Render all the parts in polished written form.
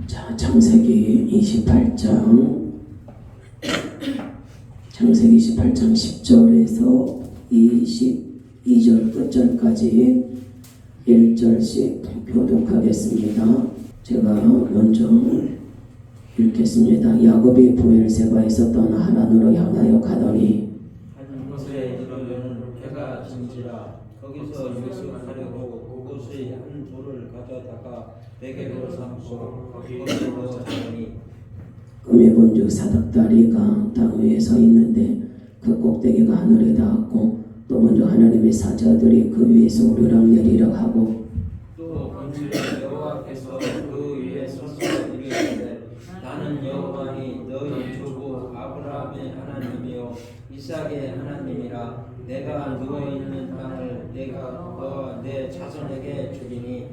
자, 창세기 28장 10절에서 22절 끝절까지 1절씩 교독하겠습니다. 제가 먼저 읽겠습니다. 야곱이 브엘세바에서 떠나 하란으로 향하여 가더니 한 곳에 이르러는 해가 진지라. 거기서 유숙하려고 그곳의 한 돌을 가져다가 베개로 삼고 거기로 자더니 꿈에 본즉 사닥다리가 땅 위에 서 있는데 그 꼭대기가 하늘에 닿았고 또 먼저 하나님의 사자들이 그 위에서 오르락내리락 하고 또 본즉 여호와께서 그 위에 서서 이르시되 나는 여호와니 너희 조부 아브라함의 하나님이요 이삭의 하나님이라. 내가 누워있는 땅을 내가 너와 내 자손에게 주리니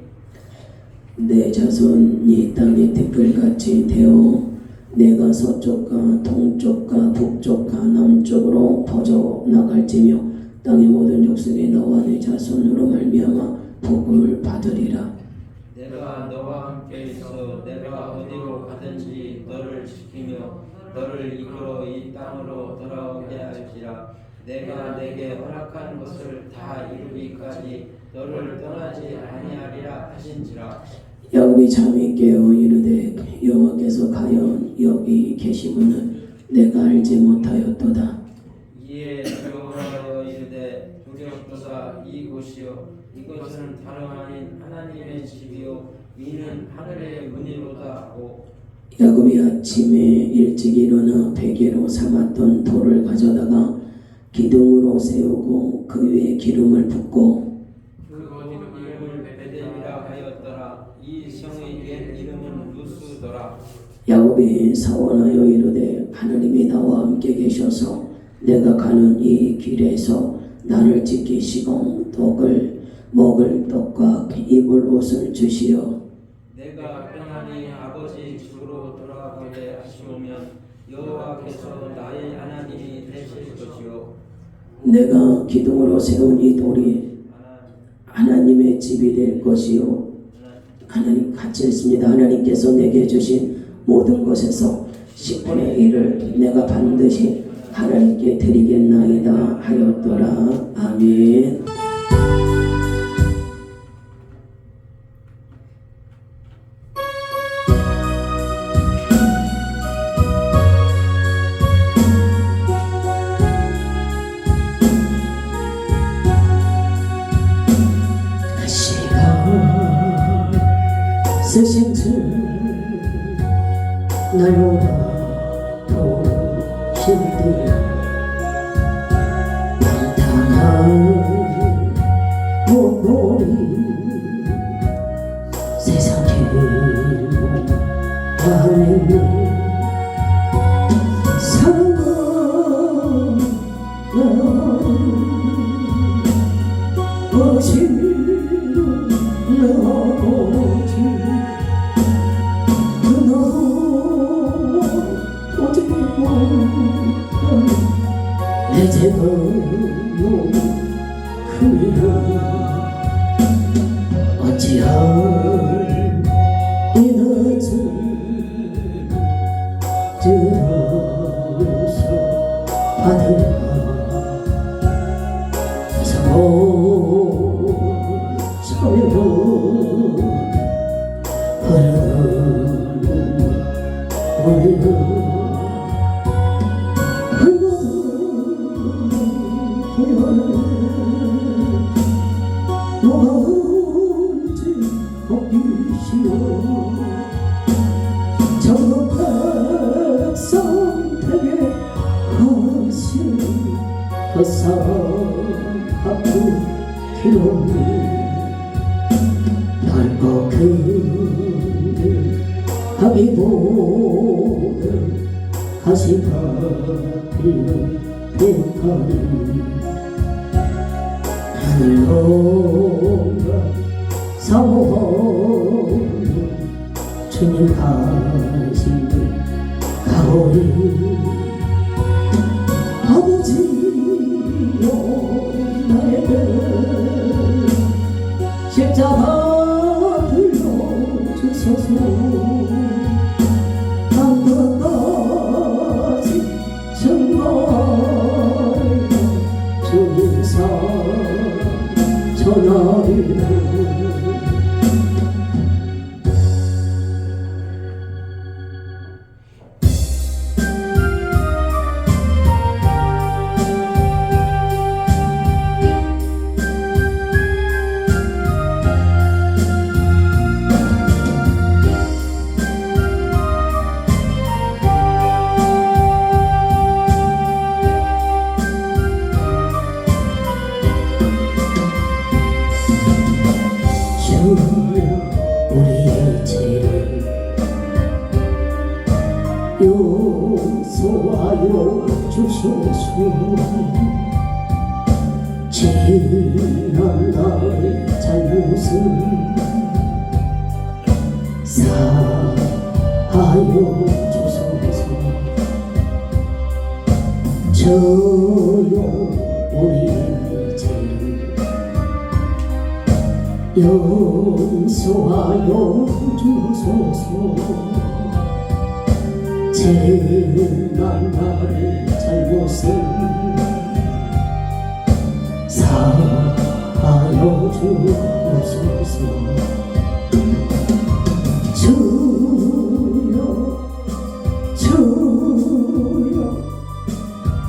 내 자손이 땅의 댓글같이 되어 내가 서쪽과 동쪽과 북쪽과 남쪽으로 퍼져나갈지며 땅의 모든 족속이 너와 내 자손으로 말미암아 복을 받으리라. 내가 너와 함께 있어 내가 어디로 가든지 너를 지키며 너를 이끌어 이 땅으로 돌아오게 할지라. 내가 내게 허락한 것을 다 이루기까지 너를 떠나지 아니하리라 하신지라. 야곱이 잠이 깨어 이르되 여호와께서 과연 여기 계시거늘 내가 알지 못하였도다. 이에 여호와여 이르되 두렵도다. 이곳이요 이것은 다름 아닌 하나님의 집이요 이는 하늘의 문이로다 하고 야곱이 아침에 일찍 일어나 베개로 삼았던 돌을 가져다가 기둥으로 세우고 그 위에 기름을 붓고 그 이름을 베델이라 하였더라. 이 성의 옛 이름은 루스더라. 야곱이 사원하여 이르되 하나님이 나와 함께 계셔서 내가 가는 이 길에서 나를 지키시고 먹을 떡과 입을 옷을 주시어 내가 평안히 아버지 집으로 돌아가게 하시오면 여호와께서 나의 하나님이 되실 것이요 내가 기둥으로 세운 이 돌이 하나님의 집이 될 것이요 하나님 같이 했습니다. 하나님께서 내게 주신 모든 것에서 10분의 1을 내가 반드시 하나님께 드리겠나이다 하였더라. 아멘. 쓰신 줄 날보다 더 힘들 당당한 몸놀이 세상에 아니 사랑아 어지는 나오지 내 제발로 그리려 어찌할 이 낮은 들어서 받으라 사고 서면 흐르는 너가 언제 걷기시오 정박성택에 하신 햇살 아픈 기록이 넓고 그늘 하기보다 가시밭이는 백화리 하늘로가 사모하는 주님 가시는 가오리 아버지여 나에게 십자가 들려주소서 용서하여 주소서. 지난 나의 잘못은 사하여 주소서. 저요 우리의 죄를 용서하여 주소서. 지난 나의 잘못은 사하여 주소서. 주여 주여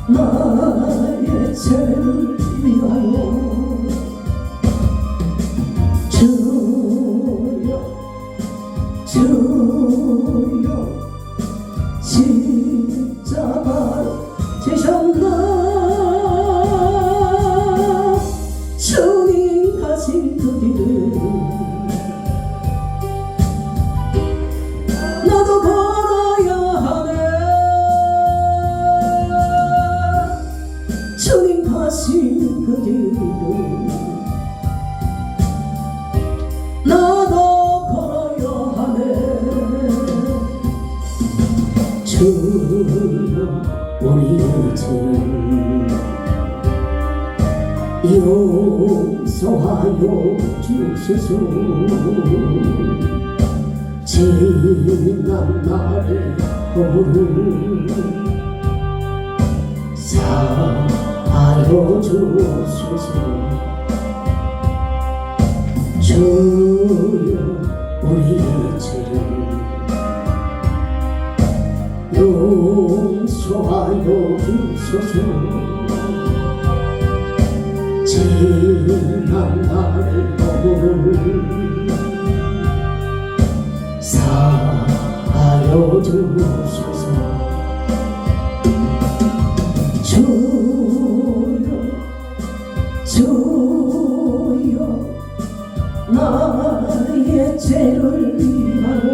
나의 죄를 위하여 주여 주여 십자가로 지셨나. 주님 가신 그 길을 나도 걸어야 하네. 주님 가신 그 길을 나도 걸어야 하네. 주여 우리의 죄를 용서하여 주소서. 지난 나의 허물을 사하여 주소서. 주여 우리의 죄를 용서하여 주소서. 지난 나의 허물을 사하여 주소서. 주여 주여 나의 죄를 위하여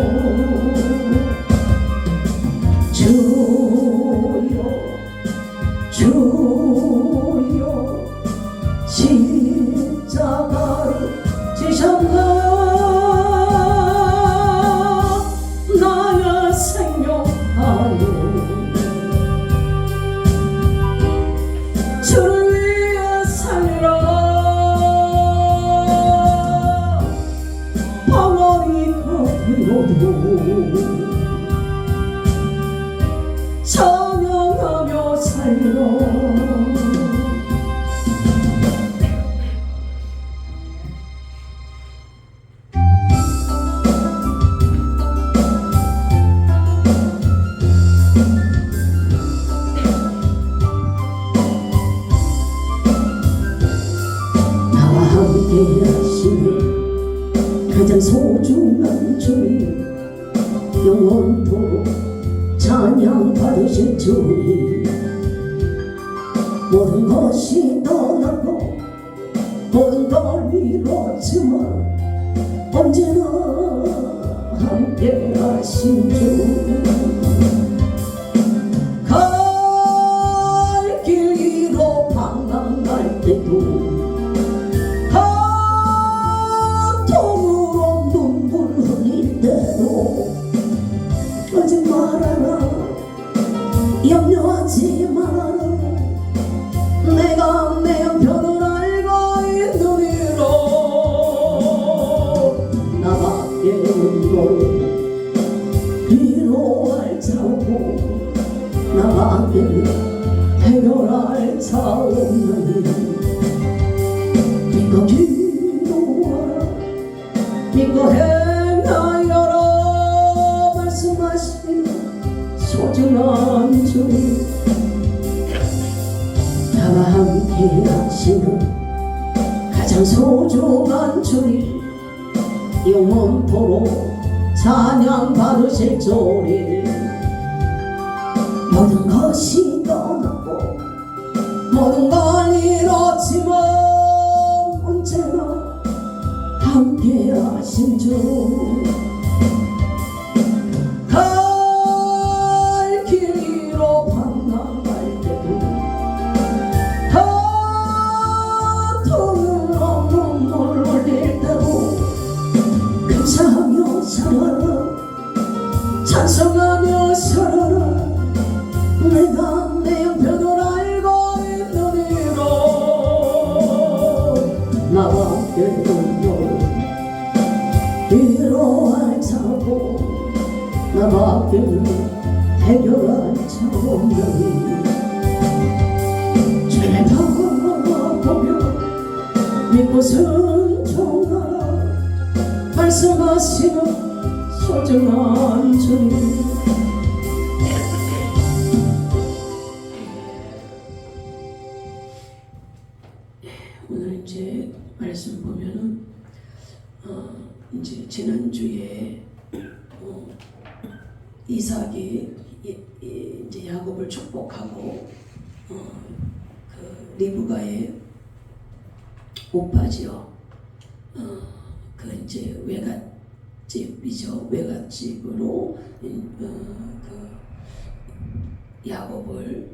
주여 주여 십자가를 지셨나. 나의 생명하여 주를 위해 살리라. 방언이 겉으로도 찬양하며 살리라. 나와 함께 하시는 가장 소중한 주님, 영원토록 찬양 받으실 주님. 모든 것이 떠나고 모든 걸 잃었지만 언제나 함께 하신 주. 갈 길 잃어 방황할 때도 한통으로 눈물 흘릴 때도 거짓말하나 염려하지 마라. 내가 내 형편을 알고 있느니라. 나밖에 없는 위로할 자 없고 나밖에 해결할 자 없느니 믿고 기도하라. 믿고 행하여라. 말씀하시는 소중한 주님, 나와 함께 하시는 가장 소중한 주님, 영원토록 찬양 받으실 주님. 모든 것이 떠나고 모든 걸 잃었지만 언제나 함께 하신 주. 갈 찬송하며 살아라. 내가 내 형편을 알고 있느니라. 나밖에 없는 위로할 자고 나밖에 해결할 자 없느니 주의 바라보며 믿고 순종하라. 말씀하시는 소중한 주님. 오늘 이제 말씀 보면은 이제 지난주에 이삭이 이제 야곱을 축복하고 그 리브가의 오빠지요. 그 이제 외갓집이죠. 외갓집으로 그 야곱을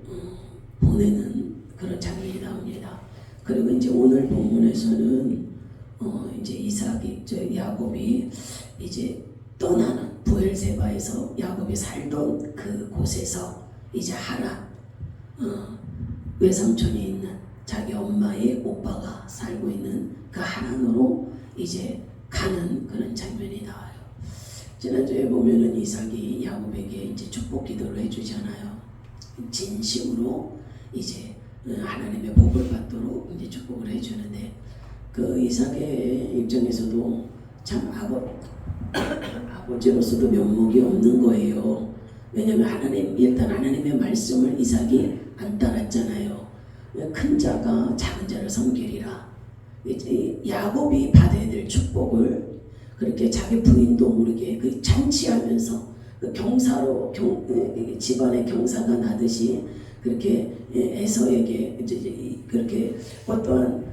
보내는 그런 장면이 나옵니다. 그리고 이제 오늘 본문에서는 이제 이삭이 야곱이 이제 떠나는 부엘세바에서 야곱이 살던 그 곳에서 이제 하란 외삼촌이 있는 자기 엄마의 오빠가 살고 있는 그 하란으로 이제 가는 그런 장면이 나와요. 지난주에 보면은 이삭이 야곱에게 이제 축복 기도를 해주잖아요. 진심으로 이제 하나님의 복을 받도록 이제 축복을 해주는데 그 이삭의 입장에서도 참 아버지로서도 면목이 없는 거예요. 왜냐하면 일단 하나님의 말씀을 이삭이 안 따랐잖아요. 큰 자가 작은 자를 섬기리라. 이제 야곱이 받아야 될 축복을 그렇게 자기 부인도 모르게 그 잔치하면서 그 경사로 집안에 경사가 나듯이 그렇게 에서에게 이제 그렇게 어떠한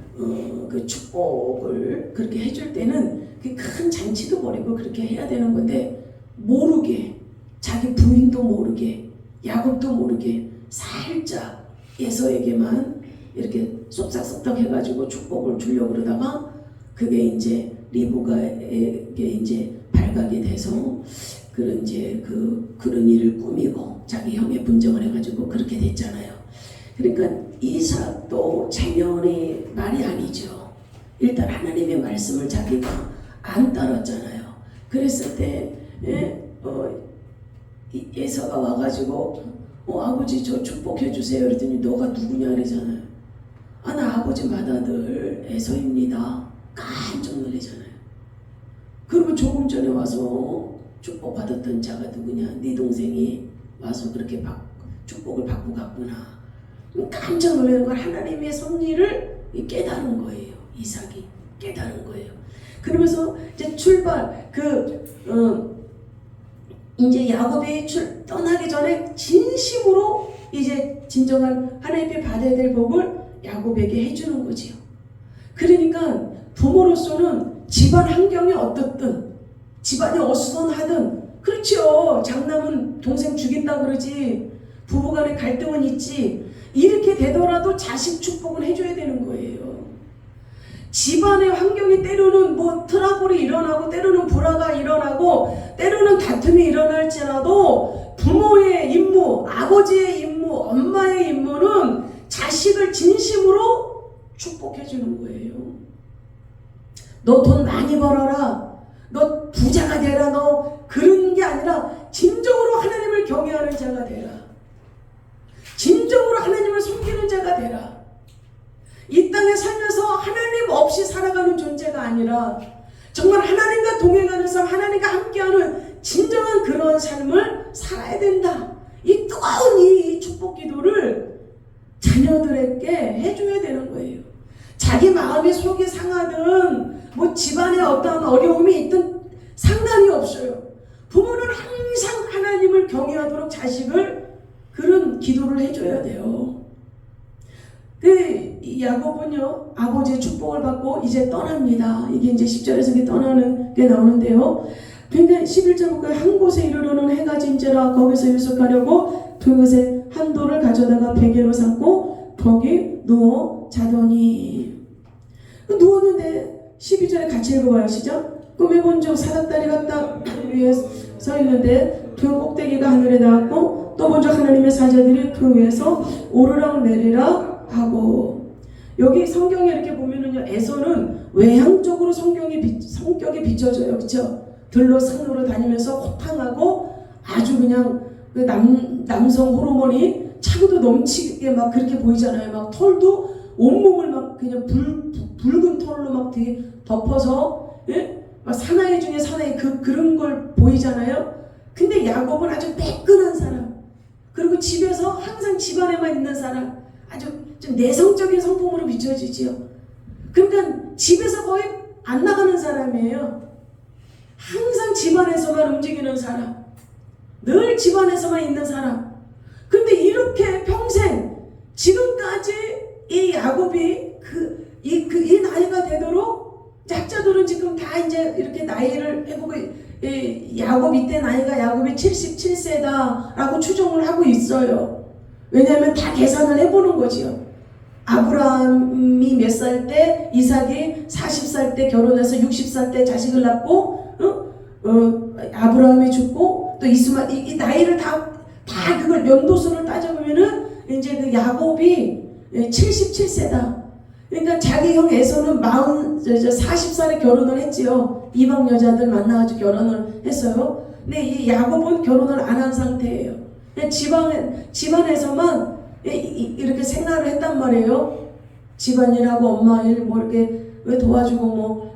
그 축복을 그렇게 해줄 때는 그 큰 잔치도 버리고 그렇게 해야 되는 건데 모르게 자기 부인도 모르게 야곱도 모르게 살짝 에서에게만 이렇게 쏙싹쏙싹 해가지고 축복을 주려고 그러다가 그게 이제 리브가에게 이제 발각이 돼서 그런 이제 그런 일을 꾸미고 자기 형의 분정을 해가지고 그렇게 됐잖아요. 그러니까 이삭도 체면이 말이 아니죠. 일단 하나님의 말씀을 자기가 안 따랐잖아요. 그랬을 때 에서가 와가지고 아버지 저 축복해 주세요 그랬더니 너가 누구냐 그러잖아요. 나 아버지 맏아들 에서입니다. 깜짝 놀라잖아요. 그리고 조금 전에 와서 축복받았던 자가 누구냐? 네 동생이 와서 그렇게 축복을 받고 갔구나. 깜짝 놀라는 걸 하나님의 섭리를 깨달은 거예요. 이삭이 깨달은 거예요. 그러면서 이제 출발 이제 야곱이 떠나기 전에 진심으로 이제 진정한 하나님께 받아야 될 복을 야곱에게 해주는 거지요. 그러니까 부모로서는 집안 환경이 어떻든 집안이 어수선하든 그렇죠. 장남은 동생 죽인다 그러지 부부간의 갈등은 있지 이렇게 되더라도 자식 축복은 해줘야 되는 거예요. 집안의 환경이 때로는 뭐 트러블이 일어나고 때로는 불화가 일어나고 때로는 다툼이 일어날지라도 부모의 임무, 아버지의 임무, 엄마의 임무는 자식을 진심으로 축복해 주는 거예요. 너 돈 많이 벌어라. 너 부자가 되라. 너 그런 게 아니라 진정으로 하나님을 경외하는 자가 되라. 진정으로 하나님을 섬기는 자가 되라. 이 땅에 살면서 하나님 없이 살아가는 존재가 아니라 정말 하나님과 동행하는 삶, 하나님과 함께하는 진정한 그런 삶을 살아야 된다. 이 뜨거운 이 축복 기도를 자녀들에게 해줘야 되는 거예요. 자기 마음이 속이 상하든 뭐 집안에 어떤 어려움이 있든 상관이 없어요. 부모는 항상 하나님을 경외하도록 자식을 그런 기도를 해줘야 돼요. 이 야곱은요 아버지의 축복을 받고 이제 떠납니다. 이게 이제 10절에서 떠나는 게 나오는데요. 굉장히 11절부터 한 곳에 이르러는 해가 진지라 거기서 유숙하려고 그곳에 한 돌을 가져다가 베개로 삼고 거기 누워 자더니 누웠는데 12절에 같이 읽어봐요. 시작. 꿈에 본 적 사닥다리가 딱 위에 서 있는데 그 꼭대기가 하늘에 닿았고 또 먼저 하나님의 사자들이 그 위에서 오르락 내리락 하고. 여기 성경에 이렇게 보면은요, 에서는 외향적으로 성격이 비춰져요. 그렇죠? 들로 산으로 다니면서 호탕하고 아주 그냥 그 남성 호르몬이 차고도 넘치게 막 그렇게 보이잖아요. 막 털도 온몸을 막 그냥 붉은 털로 막 되게 덮어서, 예? 막 사나이 중에 사나이 그런 걸 보이잖아요. 근데 야곱은 아주 매끈한 사람, 그리고 집에서 항상 집안에만 있는 사람, 아주 좀 내성적인 성품으로 비춰지지요. 그러니까 집에서 거의 안 나가는 사람이에요. 항상 집안에서만 움직이는 사람, 늘 집안에서만 있는 사람. 근데 이렇게 평생 지금까지 이 야곱이 이 나이가 되도록, 학자들은 지금 다 이제 이렇게 나이를 해보고, 야곱 이때 나이가 야곱이 77세다라고 추정을 하고 있어요. 왜냐하면 다 계산을 해보는 거지요. 아브라함이 몇 살 때, 이삭이 40살 때 결혼해서 60살 때 자식을 낳고, 아브라함이 죽고, 또 이 나이를 다 그걸 연도수를 따져보면은 이제 그 야곱이 77세다. 그러니까 자기 형 에서는 40살에 결혼을 했지요. 이방 여자들 만나가지고 결혼을 했어요. 근데 이 야곱은 결혼을 안 한 상태예요. 집안에서만 이렇게 생활을 했단 말이에요. 집안일하고 엄마 일 뭐 이렇게 도와주고 뭐,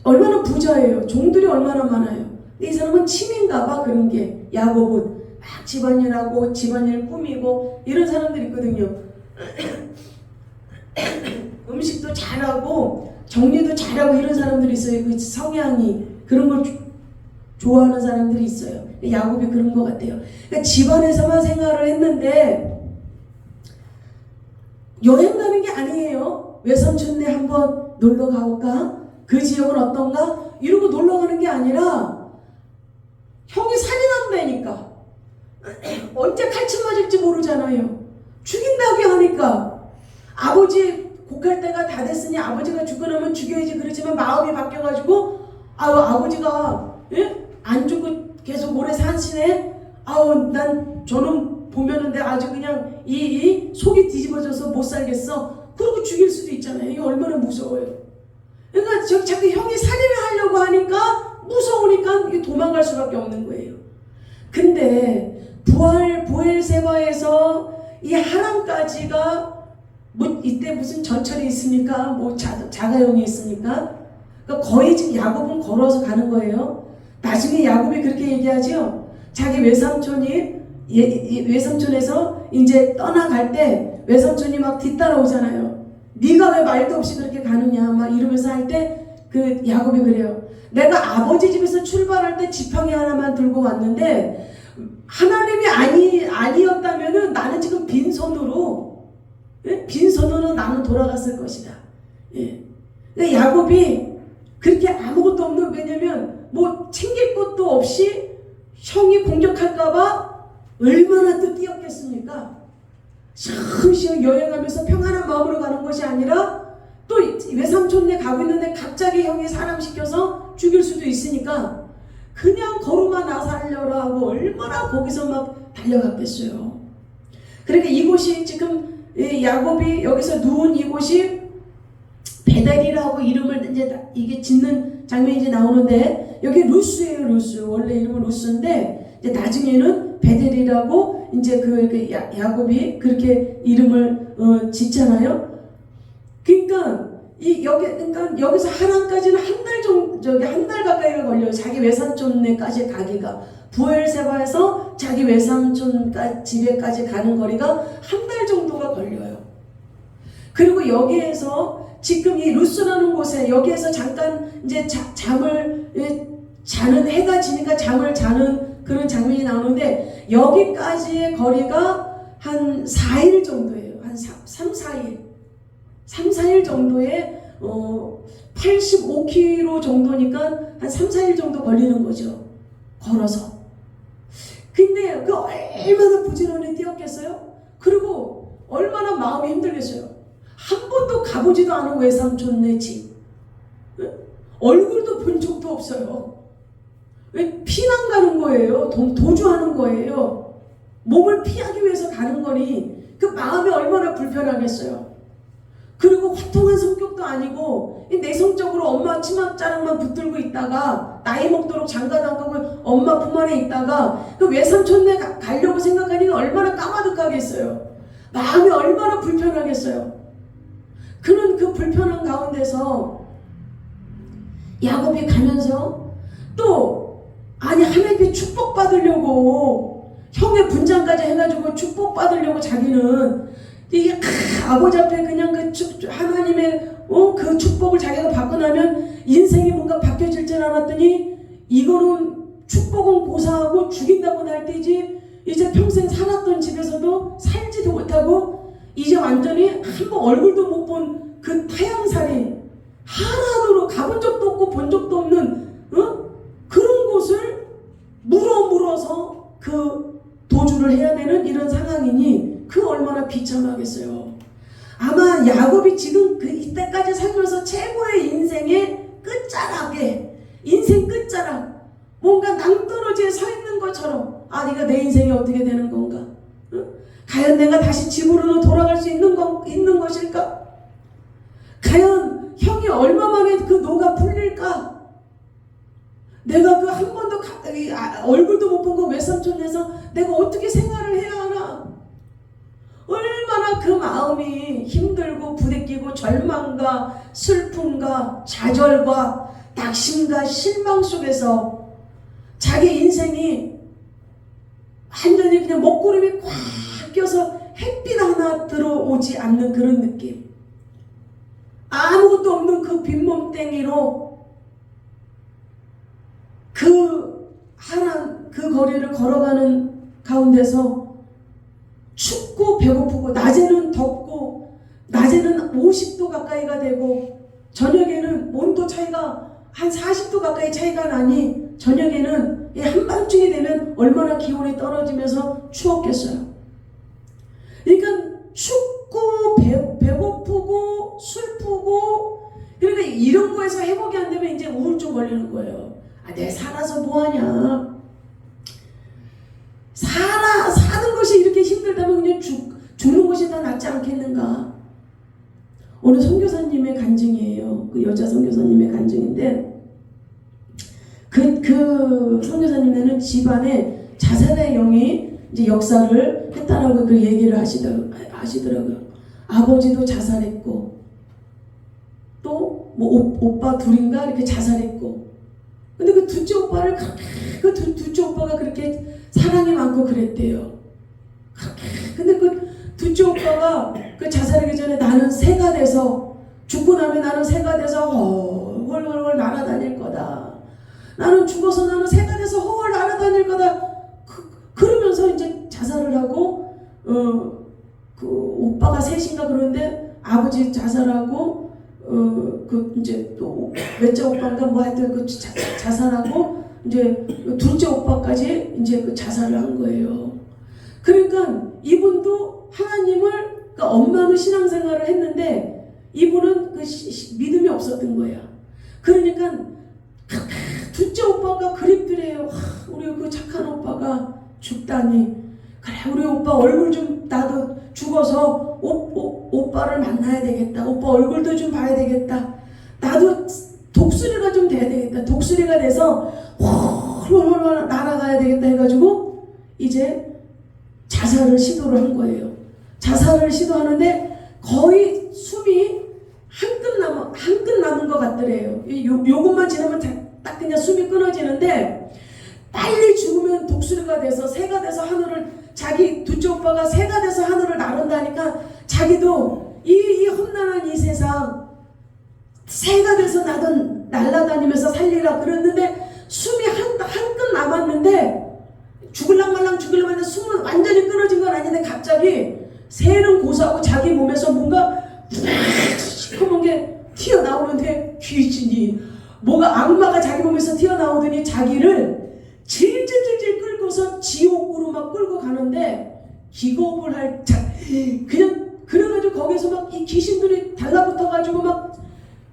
얼마나 부자예요. 종들이 얼마나 많아요. 근데 이 사람은 치민가 봐. 그런 게 야곱은 막 집안일하고 집안일 꾸미고 이런 사람들이 있거든요. 음식도 잘하고 정리도 잘하고 이런 사람들이 있어요. 그 성향이 그런 걸 좋아하는 사람들이 있어요. 야곱이 그런 것 같아요. 그러니까 집안에서만 생활을 했는데 여행 가는 게 아니에요. 외삼촌네 한번 놀러 가볼까? 그 지역은 어떤가? 이러고 놀러 가는 게 아니라 형이 살인한다니까. 언제 칼침 맞을지 모르잖아요. 죽인다고 하니까 아버지 곡할 때가 다 됐으니 아버지가 죽고 나면 죽여야지. 그러지만 마음이 바뀌어가지고 아버지가 안 죽고 계속 오래 사시네. 난 저놈 보면은 내 아주 그냥 이 속이 뒤집어져서 못 살겠어. 그러고 죽일 수도 있잖아요. 이게 얼마나 무서워요. 그러니까 자꾸 형이 살인을 하려고 하니까 무서우니까 이게 도망갈 수밖에 없는 거예요. 근데 부엘세바에서 이 하란까지가 뭐 이때 무슨 전철이 있습니까? 뭐 자가용이 있습니까? 그러니까 거의 지금 야곱은 걸어서 가는 거예요. 나중에 야곱이 그렇게 얘기하죠. 자기 외삼촌에서 이제 떠나갈 때 외삼촌이 막 뒤따라오잖아요. 네가 왜 말도 없이 그렇게 가느냐 막 이러면서 할 때 그 야곱이 그래요. 내가 아버지 집에서 출발할 때 지팡이 하나만 들고 왔는데 하나님이 아니었다면은 나는 지금 빈손으로 나는 돌아갔을 것이다. 그러니까 야곱이 그렇게 아무것도 없는, 왜냐면 뭐 챙길 것도 없이 형이 공격할까봐 얼마나 또 뛰었겠습니까? 시험시험 여행하면서 평안한 마음으로 가는 것이 아니라 또 외삼촌네 가고 있는데 갑자기 형이 사람 시켜서 죽일 수도 있으니까 그냥 걸음아 나 살려라 하고 얼마나 거기서 막 달려갔겠어요. 그러니까 이곳이 지금 야곱이 여기서 누운 이곳이 베델이라고 이름을 이게 짓는 장면이 이제 나오는데 여기 루스예요. 루스. 원래 이름은 루스인데 이제 나중에는 베델이라고 이제 야곱이 그렇게 이름을 짓잖아요. 그러니까 여기서 하란까지는 한 달 정도, 한 달 가까이가 걸려요. 자기 외삼촌네까지 가기가. 부엘세바에서 자기 외삼촌 집에까지 가는 거리가 한 달 정도가 걸려요. 그리고 여기에서 지금 이 루스라는 곳에 여기에서 잠깐 이제 잠을 자는, 해가 지니까 잠을 자는 그런 장면이 나오는데 여기까지의 거리가 한 4일 정도예요. 한 3, 4일 정도의 85km 정도니까 한 3, 4일 정도 걸리는 거죠. 걸어서. 근데 그 얼마나 부지런히 뛰었겠어요? 그리고 얼마나 마음이 힘들겠어요? 한 번도 가보지도 않은 외삼촌네 집. 얼굴도 본 적도 없어요. 왜 피난 가는 거예요. 도주하는 거예요. 몸을 피하기 위해서 가는 거니 그 마음이 얼마나 불편하겠어요. 그리고 화통한 성격도 아니고 내성적으로 엄마 치맛자락만 붙들고 있다가 나이 먹도록 장가당하고 엄마 품 안에 있다가 그 외삼촌네 가려고 생각하니까 얼마나 까마득하겠어요. 마음이 얼마나 불편하겠어요. 그는 그 불편한 가운데서 야곱이 가면서 또 하나님께 축복받으려고 형의 분장까지 해가지고 축복받으려고 자기는 이게 아버지 앞에 그냥 하나님의 그 축복을 자기가 받고 나면 인생이 뭔가 바뀌어질 줄 알았더니 이거는 축복은 고사하고 죽인다고 날 때지 이제 평생 살았던 집에서도 살지도 못하고 이제 완전히 한번 얼굴도 못 본 그 타향살이 하나도 가본 적도 없고 본 적도 없는 그런 곳을 물어서 그 도주를 해야 되는 이런 상황이니 그 얼마나 비참하겠어요. 아마 야곱이 지금 이때까지 살면서 최고의 인생의 끝자락에 인생 끝자락 뭔가 낭떠러지에 서 있는 것처럼 네가 내 인생이 어떻게 되는 건가? 과연 내가 다시 집으로 돌아갈 수 있는 것일까? 과연 형이 얼마 만에 그 노가 풀릴까? 내가 그 한 번도 얼굴도 못 본 거 외삼촌에서 내가 어떻게 생활을 해야 하나? 얼마나 그 마음이 힘들고 부대끼고 절망과 슬픔과 좌절과 낙심과 실망 속에서 자기 인생이 완전히 그냥 먹구름이 꽉 껴서 햇빛 하나 들어오지 않는 그런 느낌. 아무것도 없는 그 빈몸땡이로 그 거리를 걸어가는 가운데서 춥고 배고프고 낮에는 덥고 낮에는 50도 가까이가 되고 저녁에는 온도 차이가 한 40도 가까이 차이가 나니 저녁에는 한밤중이 되면 얼마나 기온이 떨어지면서 추웠겠어요. 그러니까 춥고 배고프고 슬프고 그러니까 이런 거에서 회복이 안 되면 이제 우울증 걸리는 거예요. 내가 살아서 뭐하냐. 사는 것이 이렇게 힘들다면 그냥 죽는 것이 더 낫지 않겠는가. 오늘 선교사님의 간증이에요. 그 여자 선교사님의 간증인데 그 선교사님네는 집안에 자살의 영이 이제 역사를 했다라고 그 얘기를 하시더라고요. 아버지도 자살했고 또 뭐 오빠 둘인가 이렇게 자살했고 근데 그 둘째 오빠를 그 둘째 오빠가 그렇게 사랑이 많고 그랬대요. 근데 그 둘째 오빠가 그 자살하기 전에 나는 새가 돼서 죽고 나면 나는 새가 돼서 헐헐헐 날아다닐 거다. 나는 죽어서 나는 새가 돼서 헐 날아다닐 거다. 그러면서 이제 자살을 하고 그 오빠가 셋인가 그러는데 아버지 자살하고 그 이제 또 몇째 오빠인가 뭐 하여튼 그 자살하고 이제 둘째 오빠까지 이제 그 자살을 한 거예요. 그러니까 이분도 하나님을 그러니까 엄마는 신앙생활을 했는데 이분은 그 믿음이 없었던 거야. 그러니까 둘째 오빠가 그립더래요. 우리 그 착한 오빠가 죽다니. 그래 우리 오빠 얼굴 좀 나도 죽어서 오빠를 만나야 되겠다. 오빠 얼굴도 좀 봐야 되겠다. 나도 독수리가 좀 돼야 되겠다. 독수리가 돼서 홀홀홀 날아가야 되겠다 해가지고 이제 자살을 시도를 한 거예요. 자살을 시도하는데 거의 숨이 한 끗 남은 것 같더래요. 요것만 지나면 딱 그냥 숨이 끊어지는데 빨리 죽으면 독수리가 돼서 새가 돼서 하늘을 자기 둘째 오빠가 새가 돼서 하늘을 나른다니까 자기도 이 험난한 이 세상 새가 돼서 나도 날아다니면서 살리라 그랬는데 숨이 한 끗 남았는데 죽을랑 말랑 숨은 완전히 끊어진 건 아닌데 갑자기 새는 고소하고 자기 몸에서 뭔가 시커먼 게 튀어나오는데 귀신이 뭐가 악마가 자기 몸에서 튀어나오더니 자기를 질질질질 끌고서 지옥으로 막 끌고 가는데 기겁을 할 그냥 그래가지고 거기서 막 이 귀신들이 달라붙어가지고 막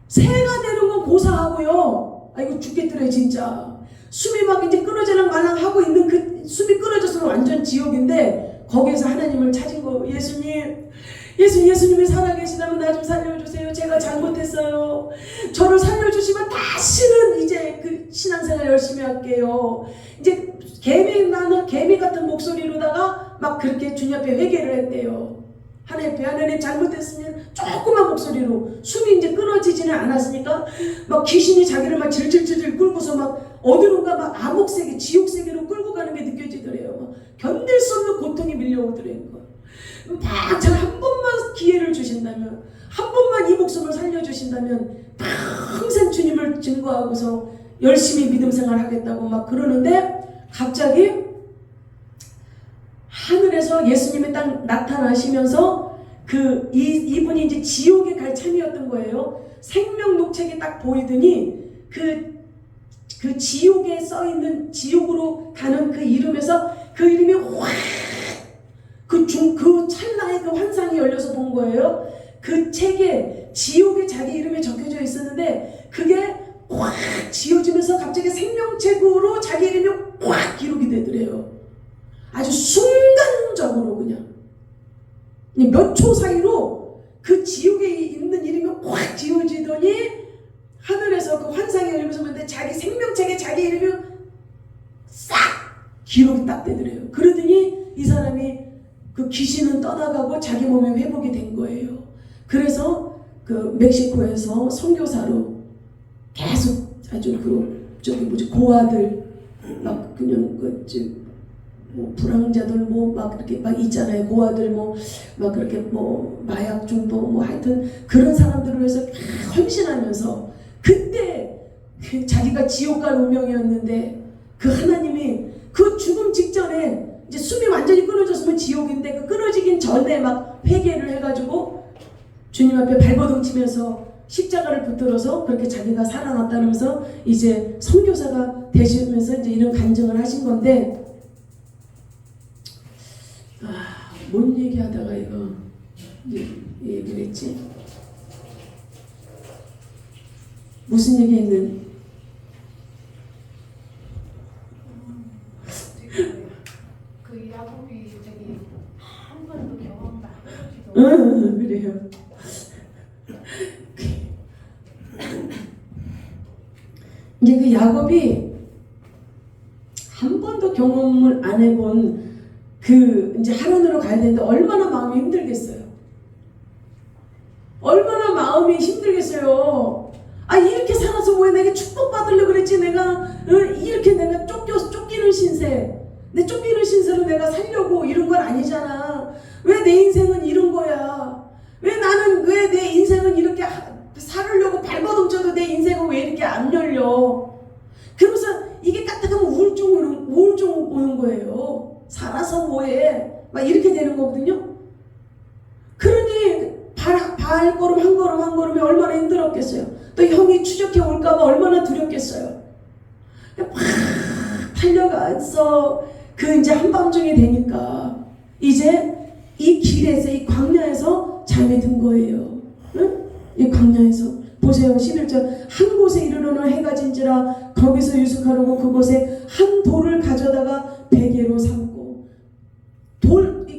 새가 되는 건 고사하고요. 이거 죽겠더래 진짜. 숨이 막 이제 끊어지랑 말랑 하고 있는 그 숨이 끊어져서 완전 지옥인데 거기에서 하나님을 찾은 거. 예수님이 살아계시다면 나 좀 살려주세요. 제가 잘못했어요. 저를 살려주시면 다시는 이제 그 신앙생활 열심히 할게요. 이제 개미 같은 목소리로다가 막 그렇게 주님 앞에 회개를 했대요. 하나님 잘못했으면 조그만 목소리로 숨이 이제 끊어지지는 않았으니까 막 귀신이 자기를 막 질질질질 끌고서 막 어디론가 막 암흑세계 지옥세계로 끌고 가는 게 느껴지더래요. 막 견딜 수 없는 고통이 밀려오더래요. 막 잘 한 번만 기회를 주신다면, 한 번만 이 목숨을 살려주신다면 평생 주님을 증거하고서 열심히 믿음 생활하겠다고 막 그러는데 갑자기 하늘에서 예수님이 딱 나타나시면서 이분이 이제 지옥에 갈 참이었던 거예요. 생명 녹책이 딱 보이더니 그 지옥에 써 있는 지옥으로 가는 그 이름에서 그 이름이 확 그 찰나에 그 환상이 열려서 본 거예요. 그 책에 지옥에 자기 이름이 적혀져 있었는데 그게 확 지워지면서 갑자기 생명책으로 자기 이름이 확 기록이 되더래요. 아주 순간적으로 그냥 몇 초 사이로 그 지옥에 있는 이름이 확 지워지더니 하늘에서 그 환상이 열리면서 보는데 자기 생명책에 자기 이름이 싹 기록이 딱 되더래요. 그러더니 이 사람이 그 귀신은 떠나가고 자기 몸이 회복이 된 거예요. 그래서 그 멕시코에서 선교사로 계속 아주 고아들 막 그냥 뭐 불황자들 뭐 막 이렇게 막 있잖아요. 고아들 뭐 막 그렇게 뭐 마약 중독 뭐 하여튼 그런 사람들을 위해서 헌신하면서 그때 자기가 지옥 갈 운명이었는데 그 하나님이 그 죽음 직전에 이제 숨이 완전히 끊어졌으면 지옥인데 그 끊어지긴 전에 막 회개를 해가지고 주님 앞에 발버둥 치면서 십자가를 붙들어서 그렇게 자기가 살아났다면서 이제 선교사가 되시면서 이제 이런 간증을 하신 건데 뭔 얘기하다가 이거 얘기를 했지? 무슨 얘기했는? 그 야곱이 저기 한 번도 경험도 안 해보지도. 그래요. 이제 그 야곱이 한 번도 경험을 안 해본 그 이제 하란으로 가야 되는데 얼마나 마음이 힘들겠어요. 얼마나 마음이 힘들겠어요. 이렇게 살아서 왜 내가 축복받으려고 그랬지? 내가 이렇게 내가 쫓기는 신세, 내 쫓기는 신세로 내가 살려고 이런 건 아니잖아. 왜 내 인생은 이런 거야? 왜 내 인생은 이렇게 살으려고 발버둥 쳐도 내 인생은 왜 이렇게 안 열려? 그러면서 이게 까딱하면 우울증 오는 거예요. 살아서 뭐해? 막 이렇게 되는 거거든요. 그러니 발걸음 한 걸음이 얼마나 힘들었겠어요. 또 형이 추적해 올까봐 얼마나 두렵겠어요. 막 달려가서 그 이제 한밤중이 되니까 이제 이 길에서 이 광야에서 잠이 든 거예요. 응? 이 광야에서 보세요. 11절 한 곳에 이르러는 해가 진지라 거기서 유숙하려고 그곳에 한 돌을 가져다가 베개로 삼고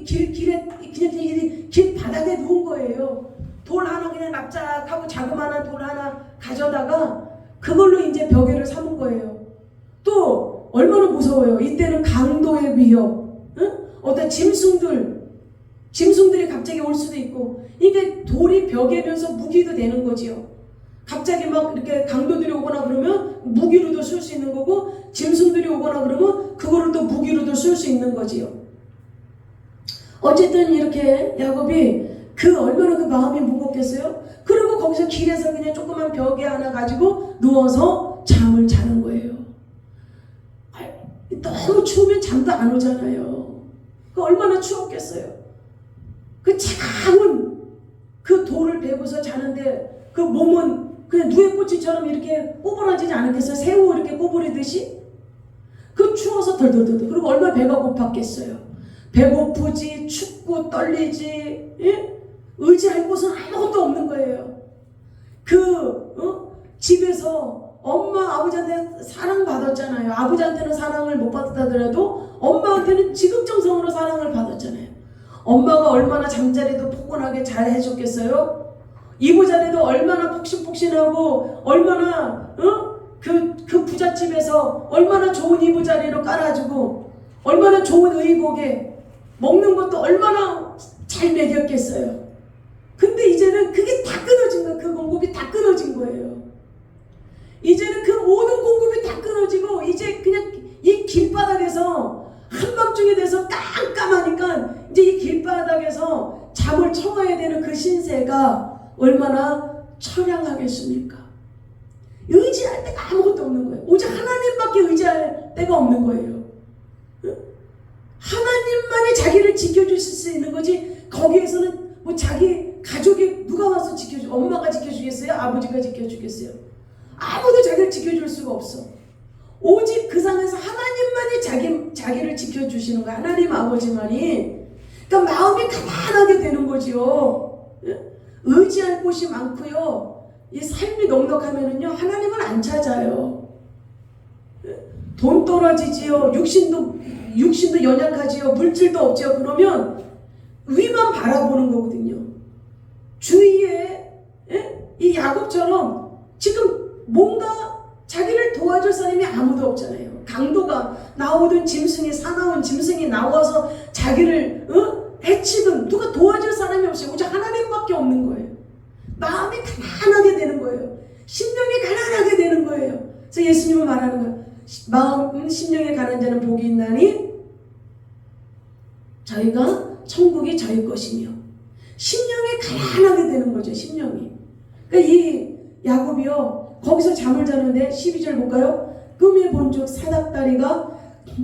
길에 그냥 길 바닥에 누운 거예요. 돌 하나 그냥 납작하고 자그마한 돌 하나 가져다가 그걸로 이제 벽에를 삼은 거예요. 또 얼마나 무서워요. 이때는 강도의 위협, 응? 어떤 짐승들이 갑자기 올 수도 있고, 이게 돌이 벽에면서 무기도 되는 거지요. 갑자기 막 이렇게 강도들이 오거나 그러면 무기로도 쓸 수 있는 거고, 짐승들이 오거나 그러면 그거를 또 무기로도 쓸 수 있는 거지요. 어쨌든 이렇게 야곱이 얼마나 그 마음이 무겁겠어요? 그리고 거기서 길에서 그냥 조그만 벽에 하나 가지고 누워서 잠을 자는 거예요. 너무 추우면 잠도 안 오잖아요. 얼마나 추웠겠어요. 그 차가운 그 돌을 베고서 자는데 그 몸은 그냥 누에꼬치처럼 이렇게 꼬부라지지 않았겠어요? 새우 이렇게 꼬부리듯이? 그 추워서 덜덜덜. 그리고 얼마나 배가 고팠겠어요. 배고프지, 춥고 떨리지, 예? 의지할 곳은 아무것도 없는 거예요. 집에서 엄마 아버지한테 사랑받았잖아요. 아버지한테는 사랑을 못 받았다더라도 엄마한테는 지극정성으로 사랑을 받았잖아요. 엄마가 얼마나 잠자리도 포근하게 잘 해줬겠어요? 이부자리도 얼마나 폭신폭신하고 얼마나 그 부잣집에서 얼마나 좋은 이부자리로 깔아주고 얼마나 좋은 의복에 먹는 것도 얼마나 잘 먹였겠어요. 근데 이제는 그게 다 끊어진 거예요. 그 공급이 다 끊어진 거예요. 이제는 그 모든 공급이 다 끊어지고 이제 그냥 이 길바닥에서 한밤중에 돼서 깜깜하니까 이제 이 길바닥에서 잠을 청해야 되는 그 신세가 얼마나 처량하겠습니까? 의지할 데가 아무것도 없는 거예요. 오직 하나님밖에 의지할 데가 없는 거예요. 하나님만이 자기를 지켜주실 수 있는 거지 거기에서는 뭐 자기 가족이 누가 와서 지켜주 엄마가 지켜주겠어요? 아버지가 지켜주겠어요? 아무도 자기를 지켜줄 수가 없어. 오직 그 상에서 하나님만이 자기를 지켜주시는 거야. 하나님 아버지만이. 그러니까 마음이 가난하게 되는 거지요. 의지할 곳이 많고요. 이 삶이 넉넉하면은요 하나님을 안 찾아요. 돈 떨어지지요. 육신도 연약하지요. 물질도 없지요. 그러면 위만 바라보는 거거든요. 주위에 이 야곱처럼 지금 뭔가 자기를 도와줄 사람이 아무도 없잖아요. 강도가 나오든 짐승이 사나운 짐승이 나와서 자기를 해치든 누가 도와줄 사람이 없어요. 오직 하나님밖에 없는 거예요. 마음이 가난하게 되는 거예요. 심령이 가난하게 되는 거예요. 그래서 예수님은 말하는 거예요. 마음 심령이 가난한 자는 복이 있나니 저희가 천국이 저희 것이며 심령이 가난하게 되는 거죠. 심령이. 그러니까 이 야곱이요 거기서 잠을 자는데 12절 볼까요? 꿈에 본즉 사닥다리가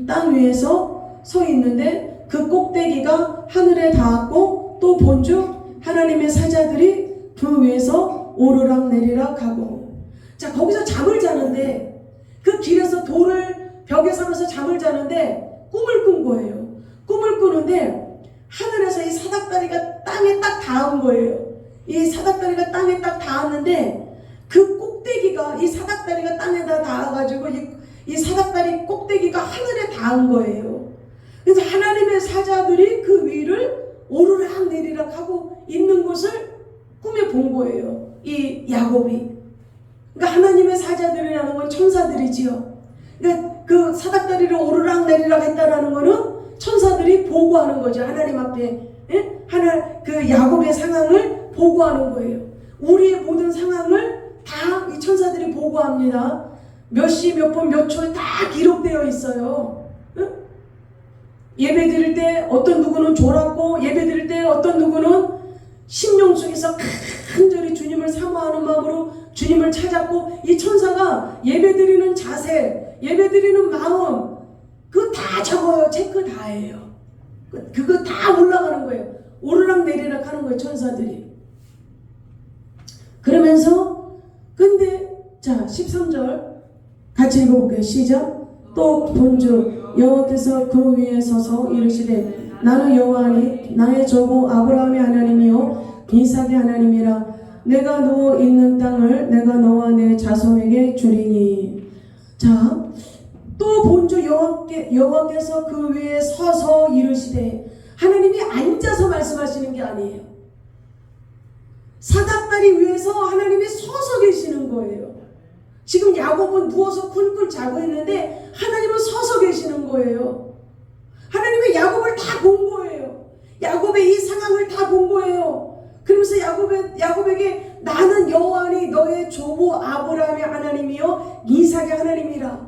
땅 위에서 서 있는데 그 꼭대기가 하늘에 닿았고 또 본즉 하나님의 사자들이 그 위에서 오르락 내리락 하고. 자 거기서 잠을 자는데 그 길에서 돌을 벽에 서면서 잠을 자는데 꿈을 꾼 거예요. 꿈을 꾸는데 하늘에서 이 사닥다리가 땅에 딱 닿은 거예요. 이 사닥다리가 땅에 딱 닿았는데 그 꼭대기가 이 사닥다리가 땅에다 닿아가지고 이 사닥다리 꼭대기가 하늘에 닿은 거예요. 그래서 하나님의 사자들이 그 위를 오르락 내리락 하고 있는 것을 꿈에 본 거예요. 이 야곱이. 그러니까 하나님의 사자들이라는 건 천사들이지요. 그러니까 그 사닥다리를 오르락 내리락 했다라는 거는 천사들이 보고하는 거죠. 하나님 앞에 그 야곱의 상황을 보고하는 거예요. 우리의 모든 상황을 다 이 천사들이 보고합니다. 몇 시, 몇 분, 몇 초에 다 기록되어 있어요. 예배 드릴 때 어떤 누구는 졸았고 예배 드릴 때 어떤 누구는 심령 속에서 간절히 주님을 사모하는 마음으로 주님을 찾았고 이 천사가 예배 드리는 자세, 예배 드리는 마음 그거 다 적어요. 체크 다 해요. 그거 다 올라가는 거예요. 오르락 내리락 하는 거예요. 천사들이. 그러면서 근데 자 13절 같이 읽어볼게요. 시작. 또 본즉 여호와께서 그 위에 서서 이르시되 나는 여호와니 나의 조부 아브라함의 하나님이요 이삭의 하나님이라. 내가 누워 있는 땅을 내가 너와 내 자손에게 주리니. 자 또 본즉 여호와께서 그 위에 서서 이르시되 하나님이 앉아서 말씀하시는 게 아니에요. 사닥다리 위에서 하나님이 서서 계시는 거예요. 지금 야곱은 누워서 쿨쿨 자고 있는데 하나님은 서서 계시는 거예요. 하나님은 야곱을 다 본 거예요. 야곱의 이 상황을 다 본 거예요. 그러면서 야곱에게 나는 여호와니 너의 조부 아브라함의 하나님이요 이삭의 하나님이라.